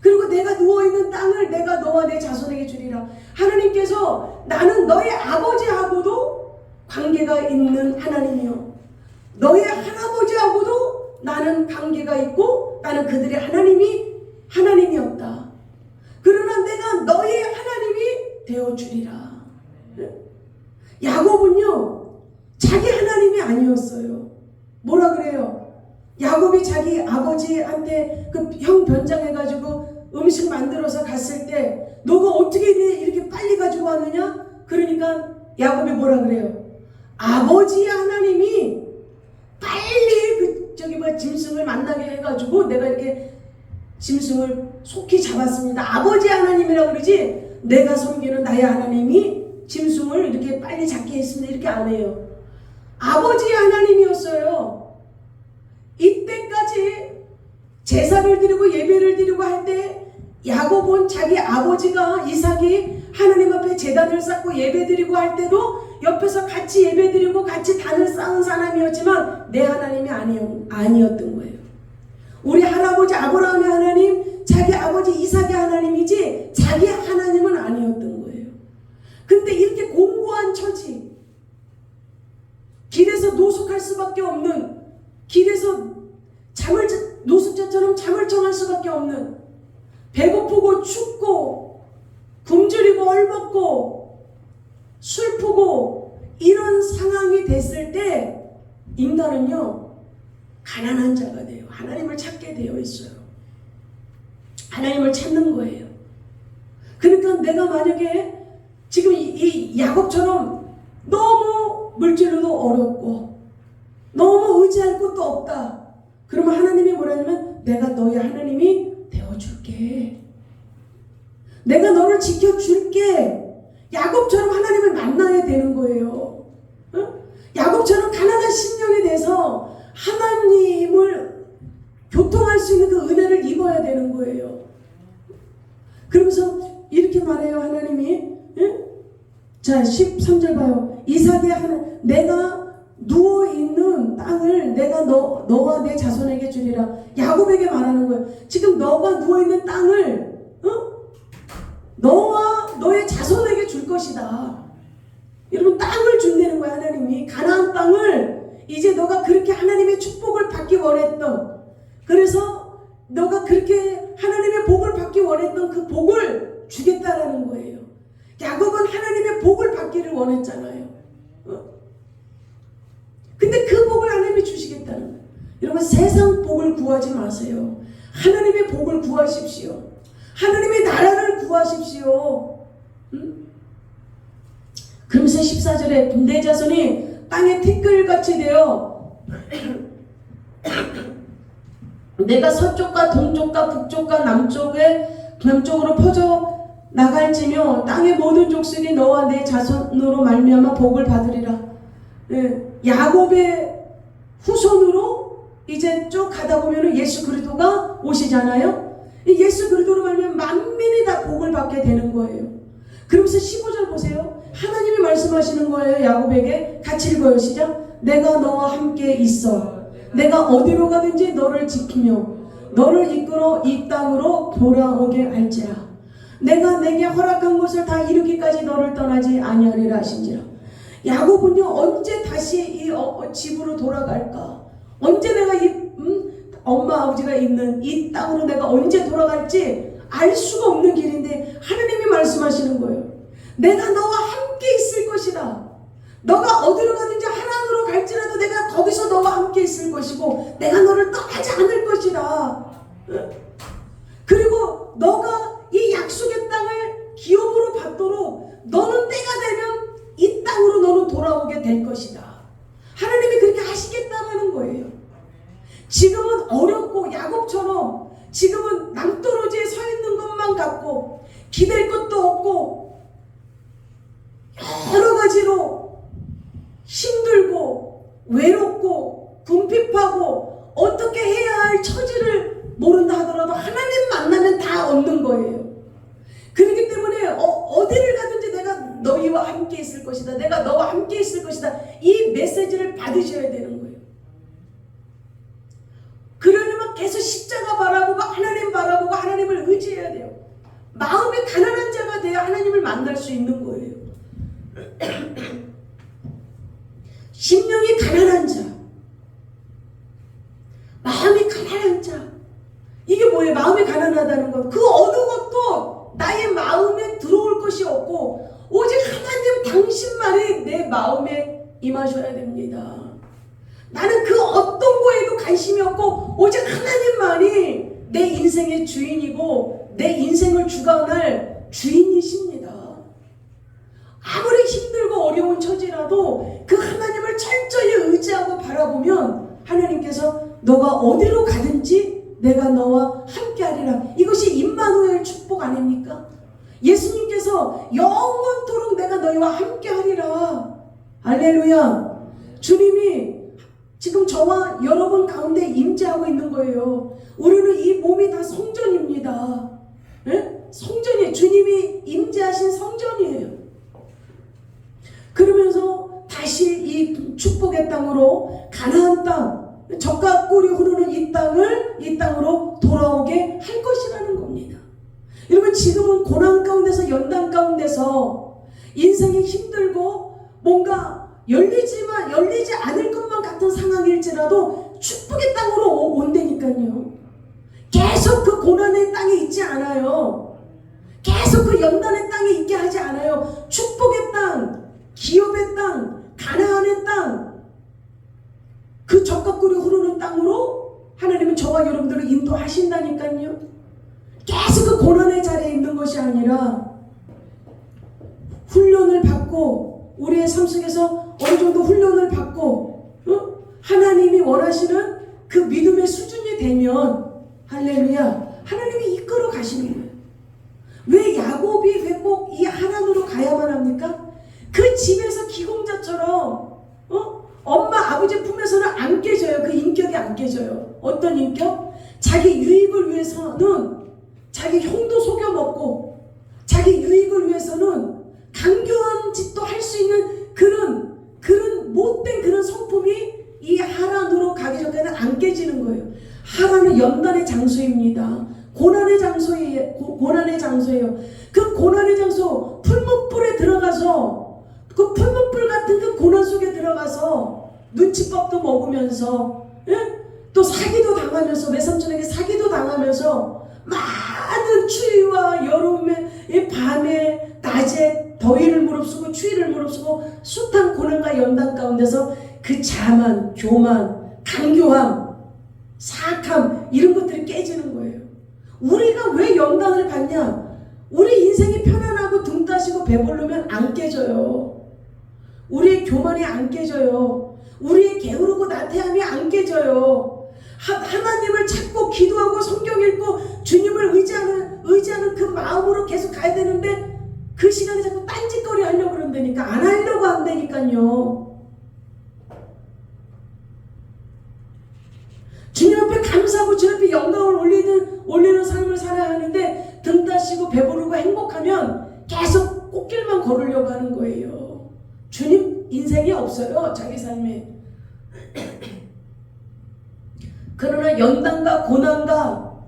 그리고 내가 누워있는 땅을 내가 너와 내 자손에게 주리라. 하나님께서 나는 너의 아버지하고도 관계가 있는 하나님이요 너의 할아버지하고도 나는 관계가 있고 나는 그들의 하나님이었다. 그러나 내가 너의 하나님이 되어주리라. 야곱은요 자기 하나님이 아니었어요. 뭐라 그래요? 야곱이 자기 아버지한테 그 형 변장해가지고 음식 만들어서 갔을 때 너가 어떻게 이렇게 빨리 가지고 왔느냐? 그러니까 야곱이 뭐라 그래요? 아버지의 하나님이 빨리 야곱이가 짐승을 만나게 해가지고 내가 이렇게 짐승을 속히 잡았습니다. 아버지 하나님이라고 그러지 내가 섬기는 나의 하나님이 짐승을 이렇게 빨리 잡게 했습니다. 이렇게 안 해요. 아버지 하나님이었어요. 이때까지 제사를 드리고 예배를 드리고 할 때 야곱은 자기 아버지가 이삭이 하나님 앞에 제단을 쌓고 예배 드리고 할 때도 옆에서 같이 예배 드리고 같이 단을 쌓은 사람이었지만 내 하나님이 아니었던 거예요. 우리 할아버지 아브라함의 하나님, 자기 아버지 이삭의 하나님이지 자기 하나님은 아니었던 거예요. 근데 이렇게 공고한 처지, 길에서 노숙할 수밖에 없는, 길에서 노숙자처럼 잠을 청할 수밖에 없는, 배고프고 춥고 굶주리고 헐벗고 슬프고 이런 상황이 됐을 때 인간은요 가난한 자가 돼요. 하나님을 찾게 되어 있어요. 하나님을 찾는 거예요. 그러니까 내가 만약에 지금 이 야곱처럼 너무 물질로도 어렵고 너무 의지할 곳도 없다. 그러면 하나님이 뭐라냐면 내가 너의 하나님이 되어줄게. 내가 너를 지켜줄게. 야곱처럼 하나님을 만나야 되는 거예요. 야곱처럼 가난한 심령이 돼서 하나님을 교통할 수 있는 그 은혜를 입어야 되는 거예요. 그러면서 이렇게 말해요. 하나님이 자 13절 봐요. 이삭의 내가 누워있는 땅을 내가 너와 내 자손에게 주리라. 야곱에게 말하는 거예요. 지금 너가 누워있는 땅을 너와 너의 자손에게 줄 것이다. 여러분 땅을 준다는 거야. 하나님이 가나안 땅을 이제 너가 그렇게 하나님의 축복을 받기 원했던, 그래서 너가 그렇게 하나님의 복을 받기 원했던 그 복을 주겠다라는 거예요. 야곱은 하나님의 복을 받기를 원했잖아요. 근데 그 복을 하나님이 주시겠다는 거예요. 여러분 세상 복을 구하지 마세요. 하나님의 복을 구하십시오. 하나님의 나라를 구하십시오. 그러면서 14절에 내 자손이 땅에 티끌같이 되어 내가 서쪽과 동쪽과 북쪽과 남쪽으로 퍼져 나갈지며 땅의 모든 족속이 너와 내 자손으로 말미암아 복을 받으리라. 야곱의 후손으로 이제 쭉 가다 보면 예수 그리스도가 오시잖아요. 예수 그리스도로 말미암아 만민이 다 복을 받게 되는 거예요. 그러면서 15절 보세요. 하나님이 말씀하시는 거예요. 야곱에게 같이 읽어요. 시작. 내가 너와 함께 있어. 내가 어디로 가든지 너를 지키며 너를 이끌어 이 땅으로 돌아오게 할지라. 내가 내게 허락한 것을 다 이루기까지 너를 떠나지 아니하리라 하신지라. 야곱은요 언제 다시 이 집으로 돌아갈까? 언제 내가 엄마 아버지가 있는 이 땅으로 내가 언제 돌아갈지 알 수가 없는 길인데 하나님이 말씀하시는 거예요. 내가 너와 함께 있을 것이다. 너가 어디로 가든지 하나님으로 갈지라도 내가 거기서 너와 함께 있을 것이고 내가 너를 떠나지 않을 것이다. 그리고 너가 이 약속의 땅을 기업으로 받도록 너는 때가 되면 이 땅으로 너는 돌아오게 될 것이다. 하나님이 그렇게 하시겠다는 거예요. 지금은 어렵고 야곱처럼 지금은 낭떠러지에 서 있는 것만 같고 기댈 것도 없고 여러 가지로 힘들고 외롭고 궁핍하고 어떻게 해야 할 처지를 모른다 하더라도 하나님 만나면 다 얻는 거예요. 그렇기 때문에 어디를 가든지 내가 너희와 함께 있을 것이다. 내가 너와 함께 있을 것이다. 이 메시지를 받으셔야 되는 거예요. 그러려면 계속 십자가 바라보고 하나님 바라보고 하나님을 의지해야 돼요. 마음이 가난한 자가 돼야 하나님을 만날 수 있는 거예요. 심령이 가난한 자, 마음이 가난한 자, 이게 뭐예요? 마음이 가난하다는 것. 그 어느 것도 나의 마음에 들어올 것이 없고 오직 하나님 당신만이 내 마음에 임하셔야 됩니다. 나는 그 어떤 거에도 관심이 없고 오직 하나님만이 내 인생의 주인이고 내 인생을 주관할 주인이십니다. 아무리 힘들고 어려운 처지라도 그 하나님을 철저히 의지하고 바라보면 하나님께서 너가 어디로 가든지 내가 너와 함께하리라. 이것이 임마누엘 축복 아닙니까? 예수님께서 영원토록 내가 너희와 함께하리라. 할렐루야. 주님이 지금 저와 여러분 가운데 임재하고 있는 거예요. 우리는 이 몸이 다 성전입니다. 네? 성전이에요. 주님이 임재하신 성전이에요. 그러면서 다시 이 축복의 땅으로, 가나안 땅, 젖과 꿀이 흐르는 이 땅으로 돌아오게 할 것이라는 겁니다. 여러분, 지금은 고난 가운데서, 연단 가운데서 인생이 힘들고 뭔가 열리지 않을 것만 같은 상황일지라도 축복의 땅으로 온다니까요. 계속 그 고난의 땅에 있지 않아요. 계속 그 연단의 땅에 있게 하지 않아요. 축복의 땅, 기업의 땅, 가나안의 땅, 그 젖과 꿀이 흐르는 땅으로 하나님은 저와 여러분들을 인도하신다니까요. 계속 그 고난의 자리에 있는 것이 아니라 훈련을 받고, 우리의 삶 속에서 어느 정도 훈련을 받고 하나님이 원하시는 그 믿음의 수준이 되면, 할렐루야, 하나님이 이끌어 가시는 거예요. 왜 야곱이 왜 꼭 이 하나님으로 가야만 합니까? 그 집에서 기공자처럼 엄마 아버지 품에서는 안 깨져요. 그 인격이 안 깨져요. 어떤 인격? 자기 유익을 위해서는 자기 형도 속여먹고, 자기 유익을 위해서는 강교한 짓도 할 수 있는 그런 못된 그런 성품이 이 하란으로 가기 전까지는 안 깨지는 거예요. 하란은 연단의 장소입니다. 고난의 장소예요. 그 고난의 장소, 풀무불에 들어가서, 그 풀무불 같은 그 고난 속에 들어가서 눈칫밥도 먹으면서, 또 사기도 당하면서, 외삼촌에게 사기도 당하면서, 많은 추위와 여름에, 밤에, 낮에 더위를 무릅쓰고 추위를 무릅쓰고 숱한 고난과 연단 가운데서 그 자만, 교만, 강교함, 사악함, 이런 것들이 깨지는 거예요. 우리가 왜 연단을 받냐? 우리 인생이 편안하고 등 따시고 배부르면 안 깨져요. 우리의 교만이 안 깨져요. 우리의 게으르고 나태함이 안 깨져요. 하나님을 찾고 기도하고 성경 읽고 주님을 의지하는 그 마음으로 계속 가야 되는데, 그 시간에 자꾸 딴짓거리 하려고 그런다니까. 안 하려고 한다니까요. 주님 앞에 감사하고 주님 앞에 영광을 올리는 삶을 살아야 하는데, 등 따시고 배부르고 행복하면 계속 꽃길만 걸으려고 하는 거예요. 주님 인생이 없어요. 자기 삶에. 그러나 연단과 고난과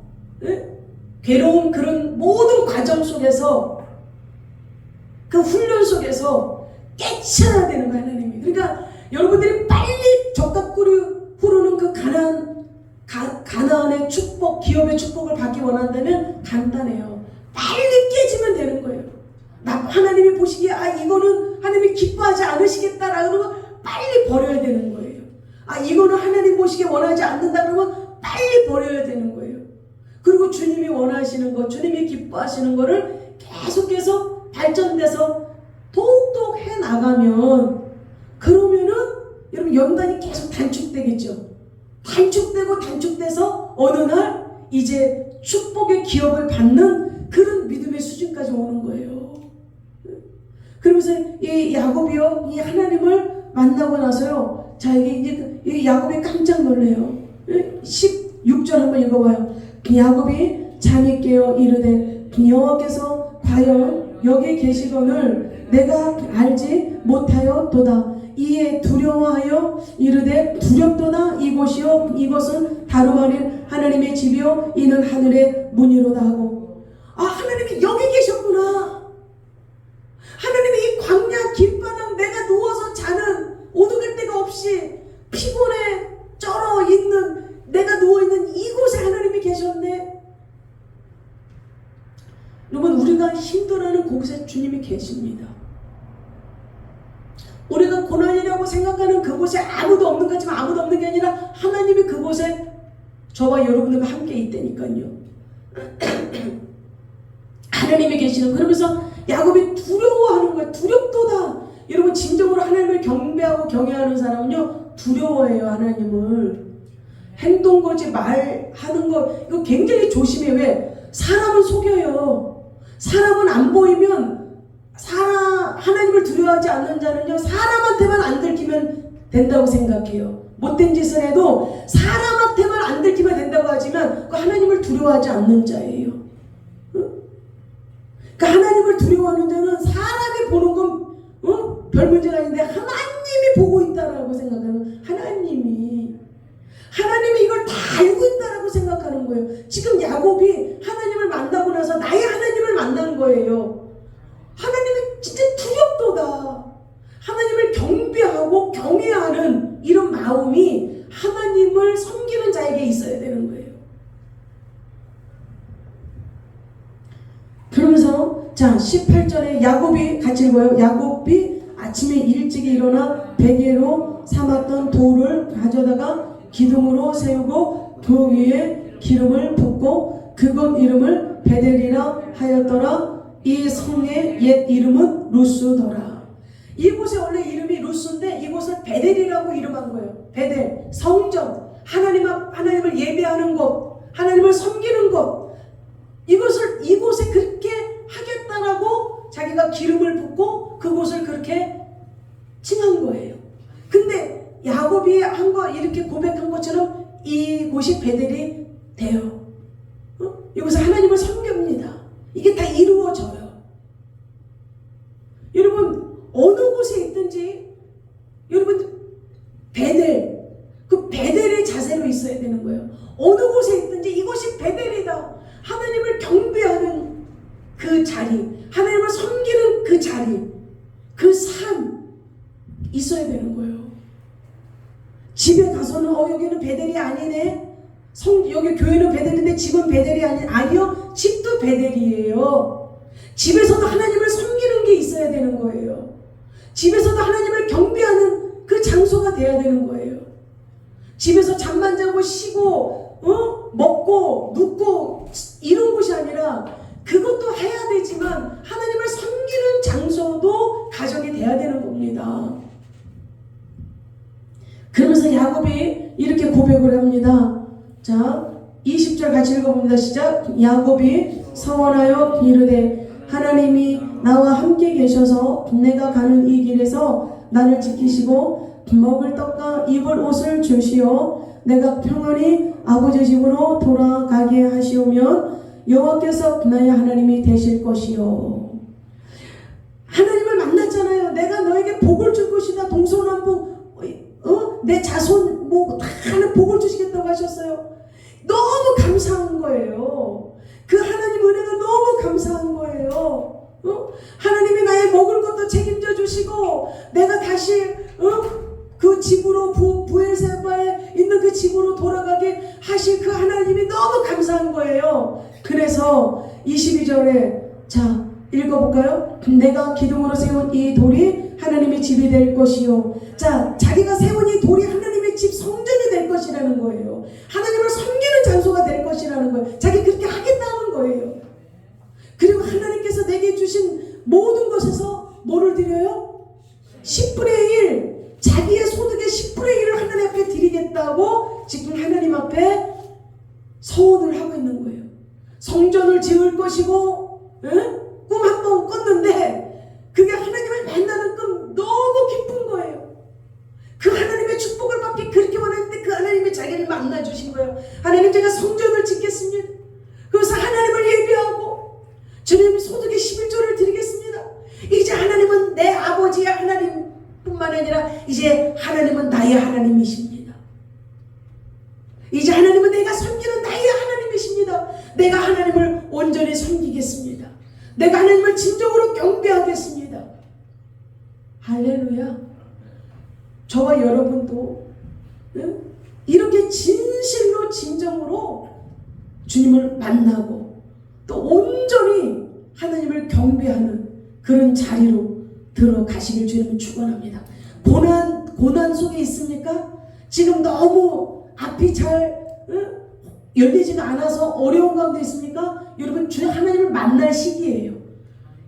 괴로운 그런 모든 과정 속에서, 그 훈련 속에서 깨쳐야 되는 거야, 하나님이. 그러니까 여러분들이 빨리 젖과 꿀이 흐르는 그 가나안의 축복, 기업의 축복을 받기 원한다면 간단해요. 빨리 깨지면 되는 거예요. 하나님이 보시기에 이거는 하나님이 기뻐하지 않으시겠다라고 그러면 빨리 버려야 되는 거예요. 이거는 하나님 보시기에 원하지 않는다 그러면 빨리 버려야 되는 거예요. 그리고 주님이 원하시는 것, 주님이 기뻐하시는 거를 계속해서 발전돼서 똑똑 해나가면, 그러면은 여러분 연단이 계속 단축되겠죠. 단축돼서 어느 날 이제 축복의 기업을 받는 그런 믿음의 수준까지 오는 거예요. 그러면서 이 야곱이요, 이 하나님을 만나고 나서요, 이게 이 야곱이 깜짝 놀래요. 16절 한번 읽어봐요. 야곱이 잠이 깨어 이르되 여호와께서 과연 여기 계시거늘 내가 알지 못하였도다. 이에 두려워하여 이르되 두렵도다. 이것은 다름 아닌 하나님의 집이요 이는 하늘의 문이로다 하고, 하나님이 여기 계셨구나. 하나님이 이 광야 길바닥 내가 누워서 자는, 오두길 데가 없이 피곤해 쩔어 있는, 내가 누워있는 이곳에 하나님이 계셨네. 여러분, 우리가 힘들어하는 곳에 주님이 계십니다. 우리가 고난이라고 생각하는 그곳에 아무도 없는 거지만, 아무도 없는 게 아니라 하나님이 그곳에 저와 여러분들과 함께 있다니까요. 하나님이 계시는. 그러면서 야곱이 두려워하는 거예요. 두렵도다. 여러분, 진정으로 하나님을 경배하고 경외하는 사람은요, 두려워해요, 하나님을. 행동 거지 말하는 거 이거 굉장히 조심해. 왜? 사람은 속여요. 사람은 안 보이면 하나님을 두려워하지 않는 자는요 사람한테만 안 들키면 된다고 생각해요. 못된 짓을 해도 사람한테만 안 들키면 된다고 하지만 그 하나님을 두려워하지 않는 자예요. 그러니까 하나님을 두려워하는 자는 사람이 보는 건 별 문제가 아닌데 하나님이 보고 있다라고 생각하는 하나님이 이걸 다 알고 있다라고 생각하는 거예요. 지금 야곱이 하나님을 만나고 나서 나의 하나님을 만난 거예요. 하나님이 진짜 두렵도다. 하나님을 경배하고 경외하는 이런 마음이 하나님을 섬기는 자에게 있어야 되는 거예요. 그러면서 자 18절에 야곱이 같이 읽어요. 야곱이 아침에 일찍이 일어나 베개로 삼았던 돌을 가져다가 기둥으로 세우고 그 위에 기름을 붓고 그곳 이름을 베델이라 하였더라. 이 성의 옛 이름은 루스더라. 이곳의 원래 이름이 루스인데 이곳을 베델이라고 이름한 거예요. 베델, 성전, 하나님을 예배하는 곳, 하나님을 섬기는 곳. 이곳에 그렇게 하겠다라고 자기가 기름을 붓고 그곳을 그렇게 칭한 거예요. 근데 야곱이 한 거 이렇게 고백한 것처럼 이곳이 베델이 돼요. 이곳에 하나님을 섬깁니다. 이게 다 이루어져요. 여러분 어느 곳에 있든지 여러분 그 베델의 자세로 있어야 되는 거예요. 어느 곳에 있든지 이곳이 베델이다. 하나님을 경배하는 그 자리, 하나님을 섬기는 그 자리, 그 삶 있어야 되는 거예요. 집에 가서는 여기는 베델이 아니네. 여기 교회는 베델인데 집은 베델이 아니요. 집도 베델이에요. 집에서도 하나님을 섬기는 게 있어야 되는 거예요. 집에서도 하나님을 경배하는 그 장소가 돼야 되는 거예요. 집에서 잠만 자고 쉬고 먹고 눕고 이런 곳이 아니라 그것도 해야 되지만 하나님을 섬기는 장소도 가정이 돼야 되는 겁니다. 그러면서 야곱이 이렇게 고백을 합니다. 자 20절 같이 읽어봅니다. 시작. 야곱이 서원하여 이르되 하나님이 나와 함께 계셔서 내가 가는 이 길에서 나를 지키시고 먹을 떡과 입을 옷을 주시어 내가 평안히 아버지 집으로 돌아가게 하시오면 여호와께서 나의 하나님이 되실 것이요. 하나님을 만났잖아요. 내가 너에게 복을 줄 것이다. 동서남북 내 자손 다 하는 복을 주시겠다고 하셨어요. 너무 감사한 거예요. 그 하나님 은혜가 너무 감사한 거예요. 하나님이 나의 먹을 것도 책임져 주시고 내가 다시 그 집으로 부엘세바에 있는 그 집으로 돌아가게 하실 그 하나님이 너무 감사한 거예요. 그래서 22절에 자 읽어볼까요? 내가 기둥으로 세운 이 돌이 하나님의 집이 될 것이요. 자 자기가 세운 이 돌이 하나님의 집 성전이 될 것이라는 거예요. 하나님을 섬기는 장소가 될 것이라는 거예요. 자기 그렇게 하겠다는 거예요. 그리고 하나님께서 내게 주신 모든 것에서 뭐를 드려요? 10분의 1 자기의 소득의 10분의 1을 하나님 앞에 드리겠다고 지금 하나님 앞에 서원을 하고 있는 거예요. 성전을 지을 것이고 꿈 한 번 꿨는데 그게 하나님을 만나는 꿈 너무 기쁜 거예요. 그 하나님의 축복을 받기 그렇게 원했는데 그 하나님이 자기를 만나 주신 거예요. 하나님 제가 성전을 짓겠습니다. 그래서 하나님을 예배하고 주님 소득의 11조를 드리겠습니다. 이제 하나님은 내 아버지의 하나님 뿐만 아니라 이제 하나님은 나의 하나님이십니다. 이제 하나님은 내가 섬기는 나의 하나님이십니다. 내가 하나님을 온전히 섬기겠습니다. 내가 하나님을 진정으로 경배하겠습니다. 할렐루야. 저와 여러분도 이렇게 진실로 진정으로 주님을 만나고 또 온전히 하나님을 경배하는 그런 자리로 들어가시길 주님은 축원합니다. 고난 속에 있습니까? 지금 너무 앞이 잘 열리지가 않아서 어려운 가운데 있습니까? 여러분 주님 하나님을 만날 시기예요.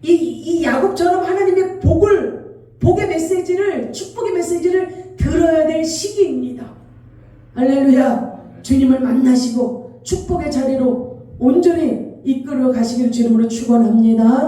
이 야곱처럼 하나님의 복의 메시지를 축복의 메시지를 들어야 될 시기입니다. 할렐루야. 주님을 만나시고 축복의 자리로 온전히 이끌어 가시기를 주님으로 축원합니다.